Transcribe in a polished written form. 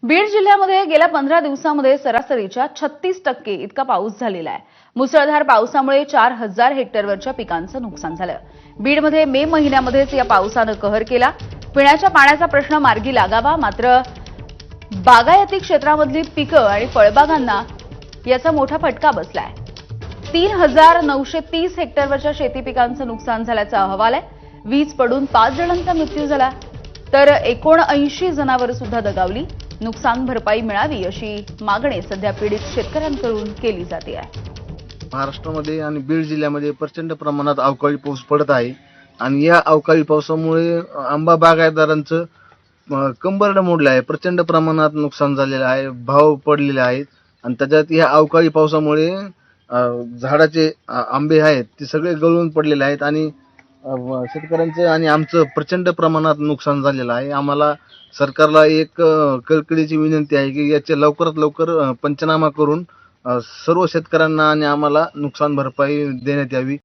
बीड जिल्ह्यामध्ये गेल्या 15 दिवसांमध्ये सरासरीच्या 36% इतका पाऊस झालेला आहे। मुसळधार पावसामुळे 4000 हेक्टरवरच्या पिकांचं नुकसान झालं। बीडमध्ये मे महिन्यामध्येच या पावसानं कहर केला। पिण्याच्या पाण्याचा प्रश्न मार्गी लागावा, मात्र बागायती क्षेत्रामधली पिकं आणि फळबागांना याचा मोठा फटका बसलाय। 3930 हेक्टरवरच्या शेती पिकांचं नुकसान झाल्याचा अहवाल आहे। वीज पडून 5 जणांचा मृत्यू झाला, तर 79 जनावर सुद्धा दगावली। नुकसान भरपाई मिळावी अशी मागणी सध्या पीडित शेतकऱ्यांकडून केली जाते आहे। महाराष्ट्रामध्ये आणि बीड जिल्ह्यामध्ये प्रचंड प्रमाणात अवकाळी पाऊस पडत आहे आणि या अवकाळी पावसामुळे आंबा बागायतदारांचं कंबरडं मोडलं आहे। प्रचंड प्रमाणात नुकसान झालेलं आहे, भाव पडलेले आहेत आणि त्याच्यात या अवकाळी पावसामुळे झाडाचे आंबे आहेत ते सगळे गळून पडलेले आहेत आणि शेतकऱ्यांचं आणि आमचं प्रचंड प्रमाणात नुकसान झालेलं आहे। आम्हाला सरकारला एक कळकळीची विनंती आहे की याचे लवकरात लवकर पंचनामा करून सर्व शेतकऱ्यांना आणि आम्हाला नुकसान भरपाई देण्यात यावी।